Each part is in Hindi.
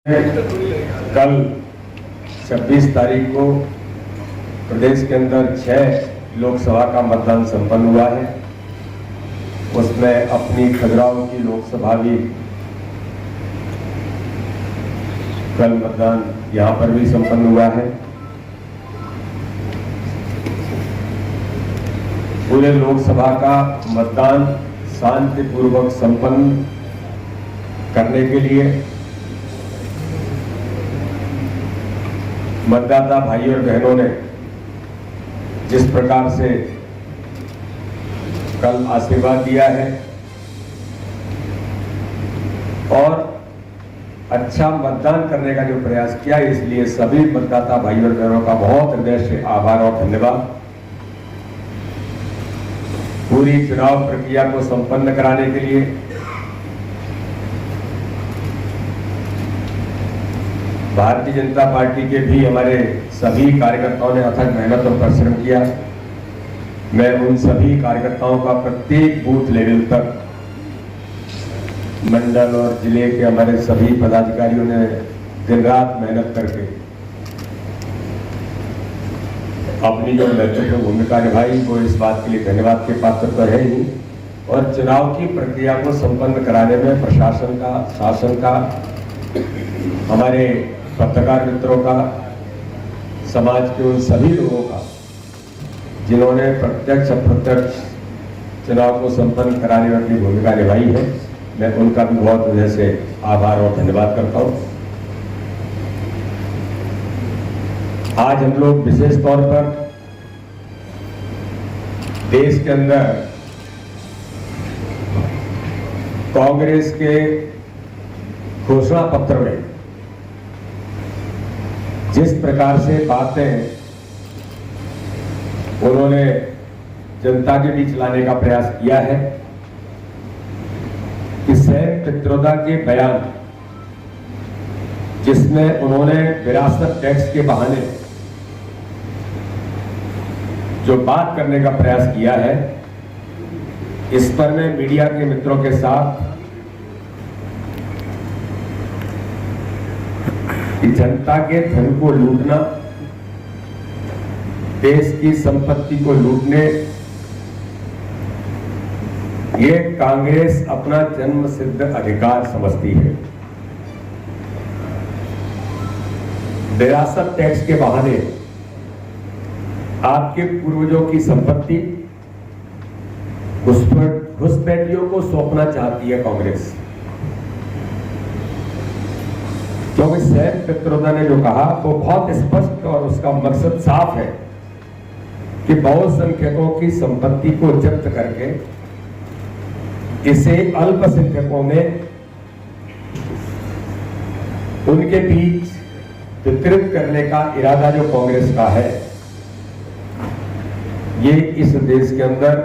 कल 26 तारीख को प्रदेश के अंदर 6 लोकसभा का मतदान संपन्न हुआ है। उसमें अपनी खजुराहो की लोकसभा भी कल मतदान यहां पर भी संपन्न हुआ है। पूरे लोकसभा का मतदान शांतिपूर्वक संपन्न करने के लिए मतदाता भाई और बहनों ने जिस प्रकार से कल आशीर्वाद दिया है और अच्छा मतदान करने का जो प्रयास किया, इसलिए सभी मतदाता भाई और बहनों का बहुत हृदय से आभार और धन्यवाद। पूरी चुनाव प्रक्रिया को संपन्न कराने के लिए भारतीय जनता पार्टी के भी हमारे सभी कार्यकर्ताओं ने अथक मेहनत और परिश्रम किया। मैं उन सभी कार्यकर्ताओं का प्रत्येक बूथ लेवल तक, मंडल और जिले के हमारे सभी पदाधिकारियों ने दिन रात मेहनत करके अपनी जो महत्वपूर्ण भूमिका निभाई, वो इस बात के लिए धन्यवाद के पात्र तो है ही, और चुनाव की प्रक्रिया को संपन्न कराने में प्रशासन का, शासन का, हमारे पत्रकार मित्रों का, समाज के उन सभी लोगों का जिन्होंने प्रत्यक्ष अप्रत्यक्ष चुनाव को संपन्न कराने में अपनी भूमिका निभाई है, मैं उनका भी बहुत हृदय से आभार और धन्यवाद करता हूं। आज हम लोग विशेष तौर पर देश के अंदर कांग्रेस के घोषणा पत्र में जिस प्रकार से बातें उन्होंने जनता के बीच लाने का प्रयास किया है कि सैम पित्रोदा के बयान, जिसमें उन्होंने विरासत टैक्स के बहाने जो बात करने का प्रयास किया है, इस पर मैं मीडिया के मित्रों के साथ कि जनता के धन को लूटना, देश की संपत्ति को लूटने, ये कांग्रेस अपना जन्म सिद्ध अधिकार समझती है। विरासत टैक्स के बहाने आपके पूर्वजों की संपत्ति घुसपैठियों को सौंपना चाहती है कांग्रेस। क्योंकि सैम पित्रोदा ने जो कहा वो बहुत स्पष्ट और उसका मकसद साफ है कि बहुसंख्यकों की संपत्ति को जब्त करके इसे अल्पसंख्यकों में उनके बीच वितरित करने का इरादा जो कांग्रेस का है, ये इस देश के अंदर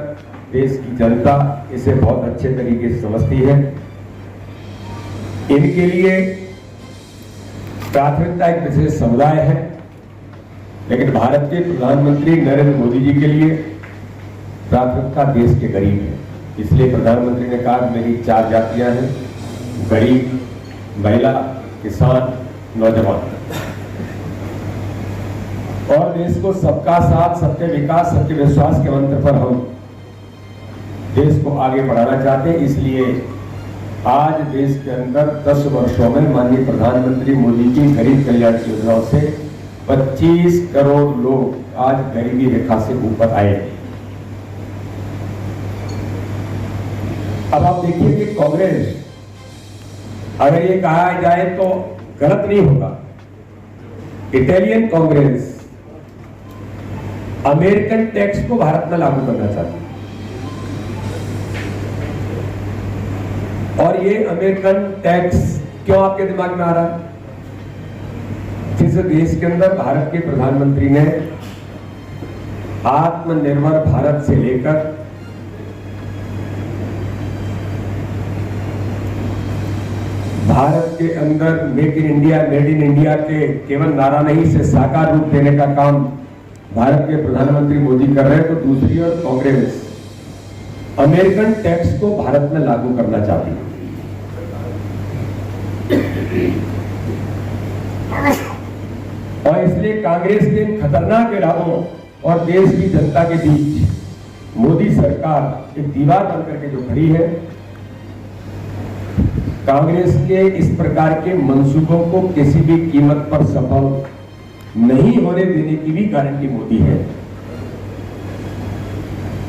देश की जनता इसे बहुत अच्छे तरीके से समझती है। इनके लिए प्राथमिकता एक विशेष समुदाय है, लेकिन भारत के प्रधानमंत्री नरेंद्र मोदी जी के लिए प्राथमिकता देश के गरीब है। इसलिए प्रधानमंत्री ने कहा मेरी 4 जातियां हैं: गरीब, महिला, किसान, नौजवान। और देश को सबका साथ, सबके विकास, सबके विश्वास के मंत्र पर हम देश को आगे बढ़ाना चाहते हैं। इसलिए आज देश के अंदर 10 वर्षों में माननीय प्रधानमंत्री मोदी की गरीब कल्याण योजनाओं से 25 करोड़ लोग आज गरीबी रेखा से ऊपर आए। अब आप देखिए कि कांग्रेस, अगर ये कहा जाए तो गलत नहीं होगा, इटालियन कांग्रेस अमेरिकन टैक्स को भारत में लागू करना चाहती है। और ये अमेरिकन टैक्स क्यों आपके दिमाग में आ रहा है? जिस देश के अंदर भारत के प्रधानमंत्री ने आत्मनिर्भर भारत से लेकर भारत के अंदर make in India, made in India के केवल नारा नहीं से साकार रूप देने का काम भारत के प्रधानमंत्री मोदी कर रहे हैं, तो दूसरी ओर कांग्रेस अमेरिकन टैक्स को भारत में लागू करना चाहती है। इसलिए कांग्रेस के इन खतरनाक इरादों और देश की जनता के बीच मोदी सरकार एक दीवार बनकर के जो खड़ी है, कांग्रेस के इस प्रकार के मंसूबों को किसी भी कीमत पर सफल नहीं होने देने की भी गारंटी मोदी है।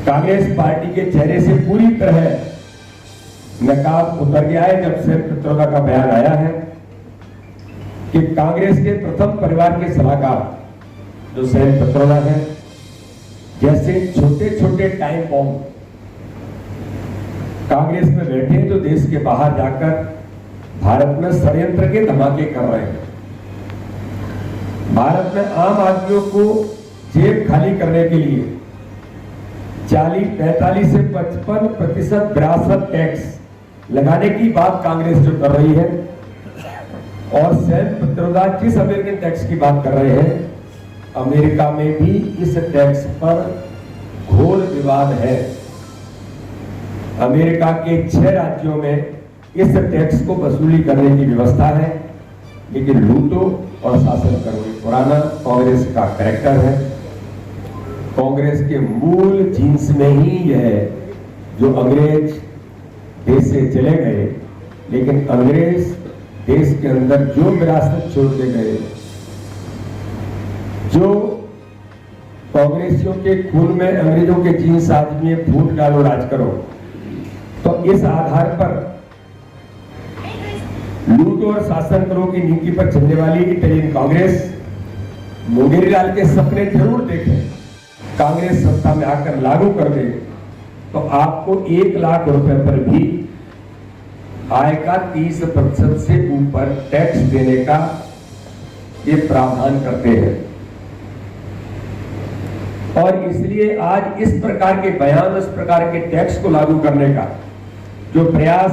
कांग्रेस पार्टी के चेहरे से पूरी तरह नकाब उतर गया है जब से पित्रोदा का बयान आया है कि कांग्रेस के प्रथम परिवार के सलाहकार जो सैन पित्रोदा है, जैसे छोटे छोटे टाइम बॉम्ब कांग्रेस में बैठे जो देश के बाहर जाकर भारत में षड्यंत्र के धमाके कर रहे हैं। भारत में आम आदमियों को जेब खाली करने के लिए 45 से 55% विरासत टैक्स लगाने की बात कांग्रेस जो कर रही है, और सैन पित्रोदा जिस अमेरिकन टैक्स की बात कर रहे हैं, अमेरिका में भी इस टैक्स पर घोर विवाद है। अमेरिका के 6 राज्यों में इस टैक्स को वसूली करने की व्यवस्था है, लेकिन लूटो और शासन करो पुराना कांग्रेस का कैरेक्टर है। कांग्रेस के मूल जीन्स में ही यह जो अंग्रेज देश से चले गए, लेकिन अंग्रेज देश के अंदर जो विरासत छोड़ के गए, जो कांग्रेसियों के खून में अंग्रेजों के जीन्स आज में फूट डालो राज करो, तो इस आधार पर लूट और शासन करो की नीति पर चलने वाली इटालियन कांग्रेस मोगेरीलाल के सपने जरूर देखें। कांग्रेस सत्ता में आकर लागू कर दे तो आपको 1 लाख रुपए पर भी आय का 30% से ऊपर टैक्स देने का ये प्रावधान करते हैं। और इसलिए आज इस प्रकार के बयान, इस प्रकार के टैक्स को लागू करने का जो प्रयास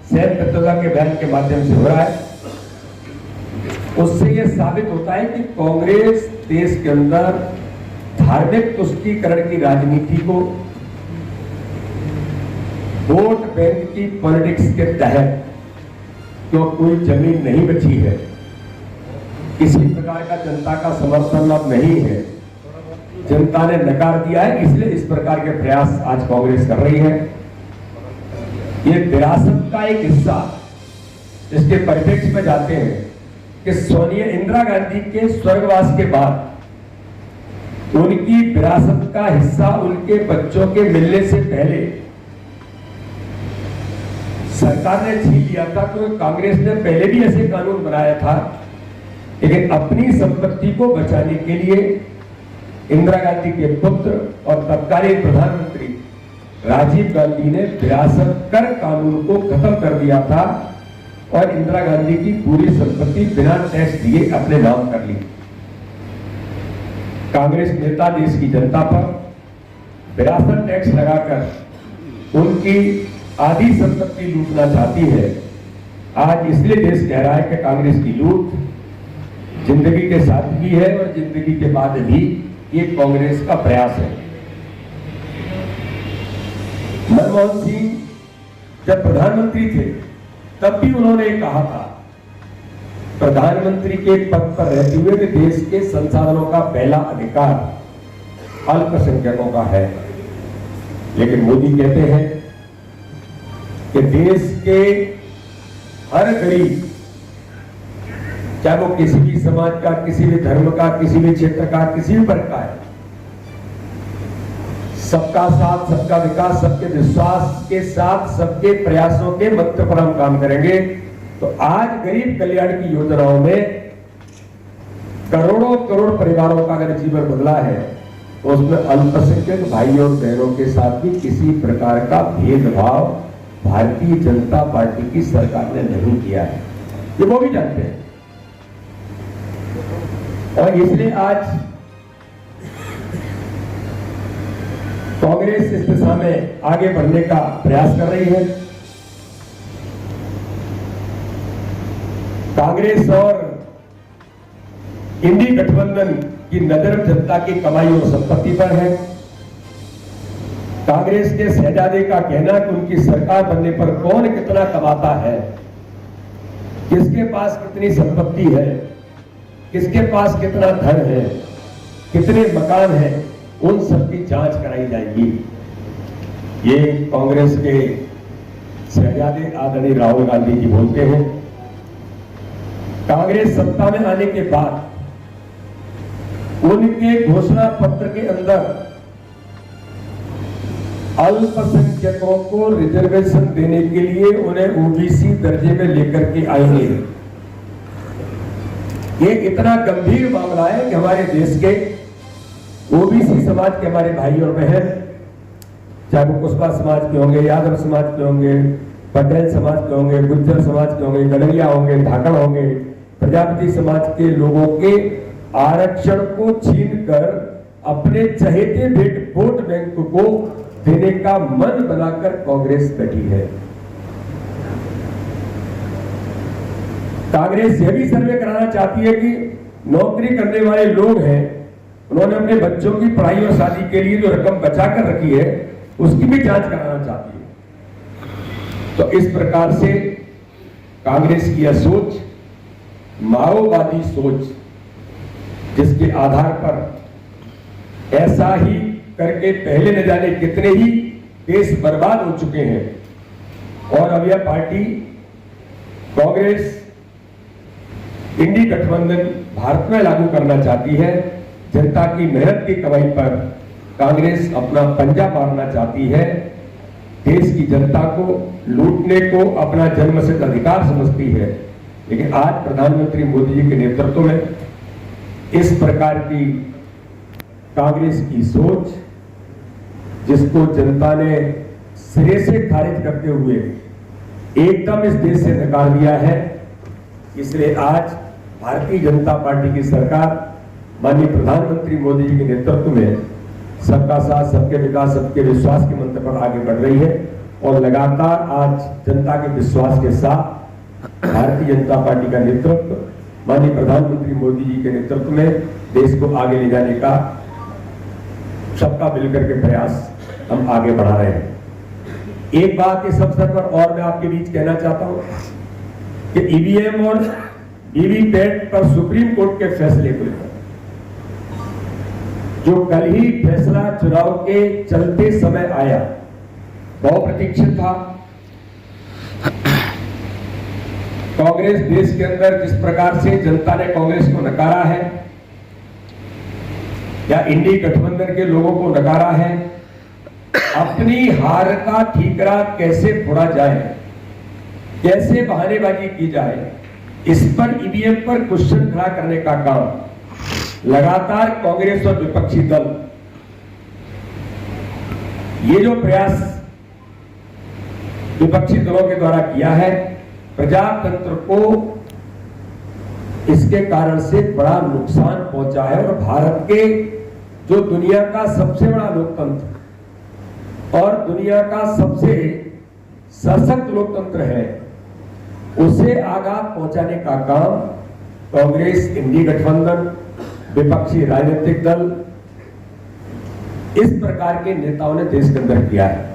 सैन पित्रोदा के बयान के माध्यम से हो रहा है, उससे यह साबित होता है कि कांग्रेस देश के अंदर धार्मिक तुष्टीकरण की राजनीति को वोट बैंक की पॉलिटिक्स के तहत क्यों कोई जमीन नहीं बची है, किसी प्रकार का जनता का समर्थन अब नहीं है, जनता ने नकार दिया है, इसलिए इस प्रकार के प्रयास आज कांग्रेस कर रही है। ये विरासत का एक हिस्सा इसके परिप्रेक्ष्य में जाते हैं कि सोनिया इंदिरा गांधी के स्वर्गवास के बाद उनकी विरासत का हिस्सा उनके बच्चों के मिलने से पहले सरकार ने छीन लिया था। तो कांग्रेस ने पहले भी ऐसे कानून बनाया था, लेकिन अपनी संपत्ति को बचाने के लिए इंदिरा गांधी के पुत्र और तत्कालीन प्रधानमंत्री राजीव गांधी ने विरासत कर कानून को खत्म कर दिया था और इंदिरा गांधी की पूरी संपत्ति बिना टैक्स दिए अपने नाम कर ली। कांग्रेस नेता देश की जनता पर विरासत टैक्स लगाकर उनकी आधी संपत्ति लूटना चाहती है। आज इसलिए देश कह रहा है कि कांग्रेस की लूट जिंदगी के साथ भी है और जिंदगी के बाद भी ये कांग्रेस का प्रयास है। मनमोहन सिंह जब प्रधानमंत्री थे तब भी उन्होंने कहा था प्रधानमंत्री के पद पर रहते हुए कि देश के संसाधनों का पहला अधिकार अल्पसंख्यकों का है, लेकिन मोदी कहते हैं कि देश के हर गरीब, चाहे वो किसी भी समाज का, किसी भी धर्म का, किसी भी क्षेत्र का, किसी भी वर्ग का है, सबका साथ, सबका विकास, सबके विश्वास के साथ, सबके प्रयासों के मंत्र पर हम काम करेंगे। तो आज गरीब कल्याण की योजनाओं में करोड़ों करोड़ परिवारों का अगर जीवन बदला है तो उसमें अल्पसंख्यक भाइयों और बहनों के साथ भी किसी प्रकार का भेदभाव भारतीय जनता पार्टी की सरकार ने नहीं किया है, ये वो भी जानते हैं। और इसलिए आज कांग्रेस इस दिशा में आगे बढ़ने का प्रयास कर रही है। कांग्रेस और इंडी गठबंधन की नजर जनता की कमाई और संपत्ति पर है। कांग्रेस के शहजादे का कहना कि उनकी सरकार बनने पर कौन कितना कमाता है, किसके पास कितनी संपत्ति है, किसके पास कितना धन है, कितने मकान हैं, उन सब की जांच कराई जाएगी। ये कांग्रेस के शहजादे आदरणीय राहुल गांधी जी बोलते हैं। कांग्रेस सत्ता में आने के बाद उनके घोषणा पत्र के अंदर अल्पसंख्यकों को रिजर्वेशन देने के लिए उन्हें ओबीसी दर्जे में लेकर के आएंगे। ये इतना गंभीर मामला है कि हमारे देश के ओबीसी समाज के हमारे भाई और बहन, चाहे वो कुशवा समाज के होंगे, यादव समाज के होंगे, पटेल समाज के होंगे, गुज्जर समाज के होंगे, गडरिया होंगे, धाकड़ होंगे, प्रजापति समाज के लोगों के आरक्षण को छीनकर अपने चहेते वोट बैंक को देने का मन बनाकर कांग्रेस बैठी है। कांग्रेस यह भी सर्वे कराना चाहती है कि नौकरी करने वाले लोग हैं, उन्होंने अपने बच्चों की पढ़ाई और शादी के लिए जो रकम बचा कर रखी है उसकी भी जांच कराना चाहती है। तो इस प्रकार से कांग्रेस की यह सोच माओवादी सोच, जिसके आधार पर ऐसा ही करके पहले न जाने कितने ही देश बर्बाद हो चुके हैं, और अब यह पार्टी कांग्रेस इंडी गठबंधन भारत में लागू करना चाहती है। जनता की मेहनत की कमाई पर कांग्रेस अपना पंजा मारना चाहती है। देश की जनता को लूटने को अपना जन्मसिद्ध अधिकार समझती है। लेकिन आज प्रधानमंत्री मोदी जी के नेतृत्व में इस प्रकार की कांग्रेस की सोच, जिसको जनता ने सिरे से खारिज करते हुए एकदम इस देश से नकार दिया है, इसलिए आज भारतीय जनता पार्टी की सरकार माननीय प्रधानमंत्री मोदी जी के नेतृत्व में सबका साथ, सबके विकास, सबके विश्वास के मंत्र पर आगे बढ़ रही है। और लगातार आज जनता के विश्वास के साथ भारतीय जनता पार्टी का नेतृत्व माननीय प्रधानमंत्री मोदी जी के नेतृत्व में देश को आगे ले जाने का सबका मिलकर के प्रयास हम आगे बढ़ा रहे हैं। एक बात इस अवसर पर और मैं आपके बीच कहना चाहता हूं कि ईवीएम और वीवीपैट पर सुप्रीम कोर्ट के फैसले को लेकर जो कल ही फैसला चुनाव के चलते समय आया, बहुप्रतीक्षित था। कांग्रेस देश के अंदर जिस प्रकार से जनता ने कांग्रेस को नकारा है, या इंडी गठबंधन के लोगों को नकारा है, अपनी हार का ठीकरा कैसे फोड़ा जाए, कैसे बहानेबाजी की जाए, इस पर ईवीएम पर क्वेश्चन खड़ा करने का काम लगातार कांग्रेस और विपक्षी दल, ये जो प्रयास विपक्षी दलों के द्वारा किया है, प्रजातंत्र को इसके कारण से बड़ा नुकसान पहुंचा है। और भारत के जो दुनिया का सबसे बड़ा लोकतंत्र और दुनिया का सबसे सशक्त लोकतंत्र है, उसे आघात पहुंचाने का काम कांग्रेस, इंडी गठबंधन, विपक्षी राजनीतिक दल, इस प्रकार के नेताओं ने देश के अंदर किया है।